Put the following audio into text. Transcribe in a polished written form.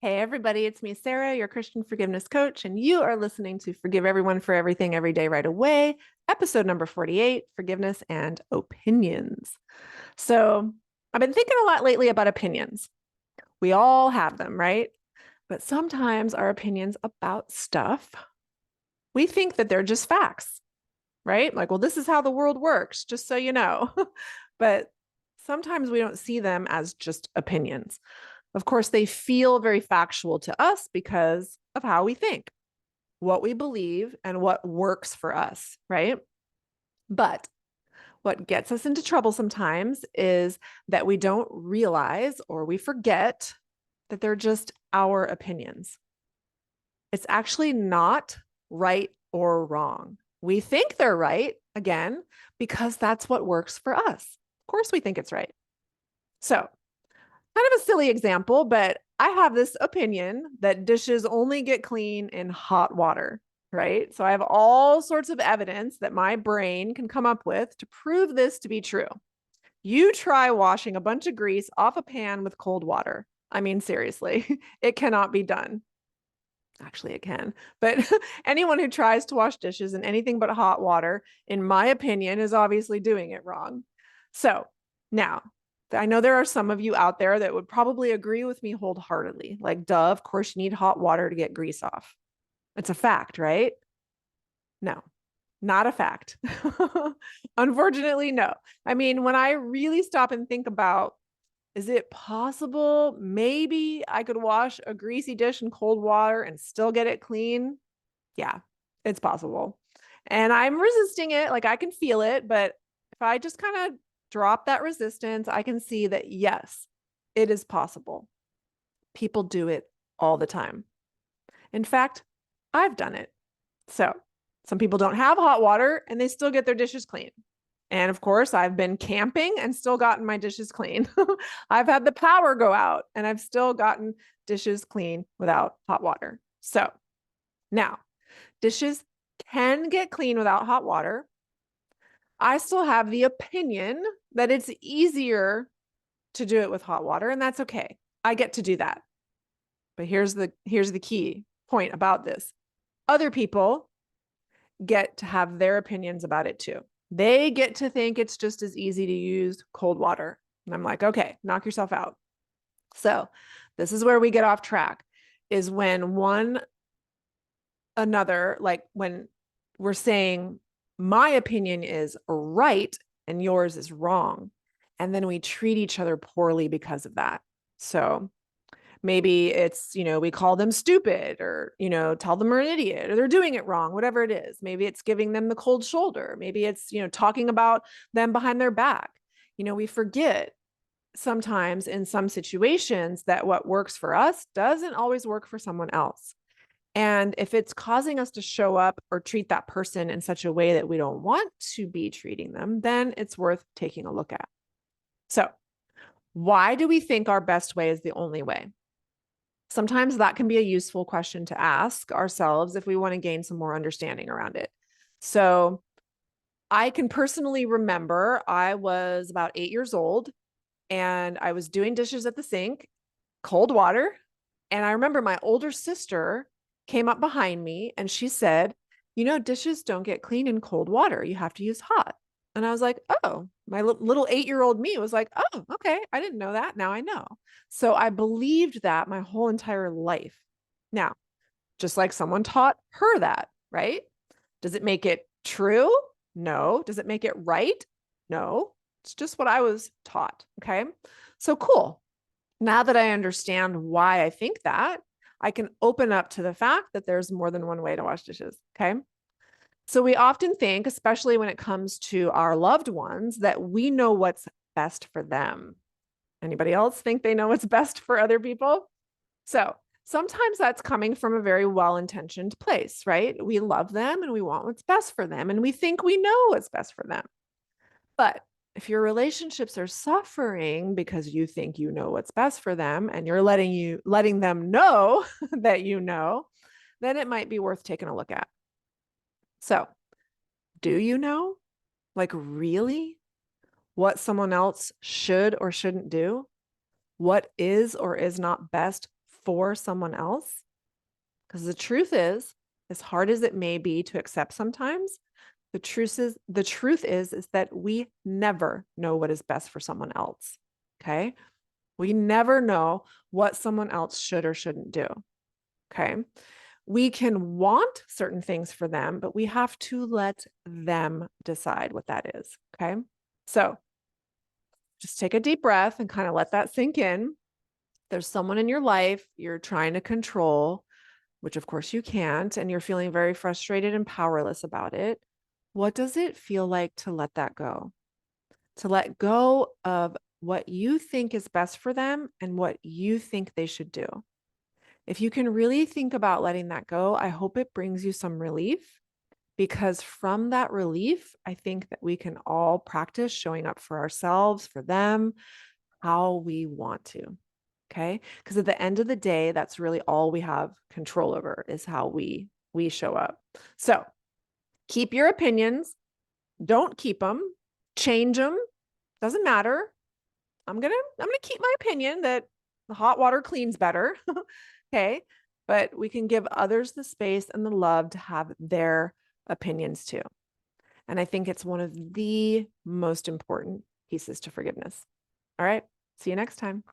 Hey, everybody, it's me, Sarah, your Christian forgiveness coach, and you are listening to Forgive Everyone for Everything Every Day Right Away, episode number 48, Forgiveness and Opinions. So, I've been thinking a lot lately about opinions. We all have them, right? But sometimes our opinions about stuff, we think that they're just facts, right? Like, well, this is how the world works, just so you know. But sometimes we don't see them as just opinions. Of course, they feel very factual to us because of how we think, what we believe, and what works for us, right? But what gets us into trouble sometimes is that we don't realize or we forget that they're just our opinions. It's actually not right or wrong. We think they're right, again, because that's what works for us. Of course, we think it's right. So, kind of a silly example, but I have this opinion that dishes only get clean in hot water, right? So I have all sorts of evidence that my brain can come up with to prove this to be true. You try washing a bunch of grease off a pan with cold water. I mean, seriously, it cannot be done. Actually, it can. But anyone who tries to wash dishes in anything but hot water, in my opinion, is obviously doing it wrong. So now, I know there are some of you out there that would probably agree with me wholeheartedly. Like, duh, of course, you need hot water to get grease off. It's a fact, right? No, not a fact. Unfortunately, no. I mean, when I really stop and think about, is it possible maybe I could wash a greasy dish in cold water and still get it clean? Yeah, it's possible. And I'm resisting it. Like I can feel it, but if I just kind of drop that resistance, I can see that yes, it is possible. People do it all the time. In fact, I've done it. So some people don't have hot water and they still get their dishes clean. And of course, I've been camping and still gotten my dishes clean. I've had the power go out and I've still gotten dishes clean without hot water. So now, dishes can get clean without hot water. I still have the opinion that it's easier to do it with hot water, and that's okay. I get to do that. But here's the key point about this. Other people get to have their opinions about it too. They get to think it's just as easy to use cold water. And I'm like, okay, knock yourself out. So this is where we get off track, is when one another, like when we're saying, my opinion is right and yours is wrong. And then we treat each other poorly because of that. So maybe it's, we call them stupid or, tell them they're an idiot or they're doing it wrong, whatever it is. Maybe it's giving them the cold shoulder. Maybe it's, talking about them behind their back. We forget sometimes in some situations that what works for us doesn't always work for someone else. And if it's causing us to show up or treat that person in such a way that we don't want to be treating them, then it's worth taking a look at. So, why do we think our best way is the only way? Sometimes that can be a useful question to ask ourselves if we want to gain some more understanding around it. So, I can personally remember I was about 8 years old and I was doing dishes at the sink, cold water. And I remember my older sister came up behind me and she said, dishes don't get clean in cold water. You have to use hot. And I was like, oh, my little 8-year-old me was like, oh, okay. I didn't know that. Now I know. So I believed that my whole entire life. Now, just like someone taught her that, right? Does it make it true? No. Does it make it right? No. It's just what I was taught. Okay. So cool. Now that I understand why I think that, I can open up to the fact that there's more than one way to wash dishes. Okay. So we often think, especially when it comes to our loved ones, that we know what's best for them. Anybody else think they know what's best for other people? So sometimes that's coming from a very well-intentioned place, right? We love them and we want what's best for them, and we think we know what's best for them. But if your relationships are suffering because you think you know what's best for them and you're letting them know that then it might be worth taking a look at. So, do you know, like really, what someone else should or shouldn't do? What is or is not best for someone else. Because the truth is, as hard as it may be to accept sometimes, the truth is that we never know what is best for someone else. Okay. We never know what someone else should or shouldn't do. Okay. We can want certain things for them, but we have to let them decide what that is. Okay. So just take a deep breath and kind of let that sink in. There's someone in your life you're trying to control, which of course you can't, and you're feeling very frustrated and powerless about it. What does it feel like to let that go? To let go of what you think is best for them and what you think they should do. If you can really think about letting that go, I hope it brings you some relief, because from that relief, I think that we can all practice showing up for ourselves, for them, how we want to. Okay. Because at the end of the day, that's really all we have control over, is how we show up. So keep your opinions. Don't keep them. Change them. Doesn't matter. I'm gonna keep my opinion that the hot water cleans better. Okay. But we can give others the space and the love to have their opinions too. And I think it's one of the most important pieces to forgiveness. All right. See you next time.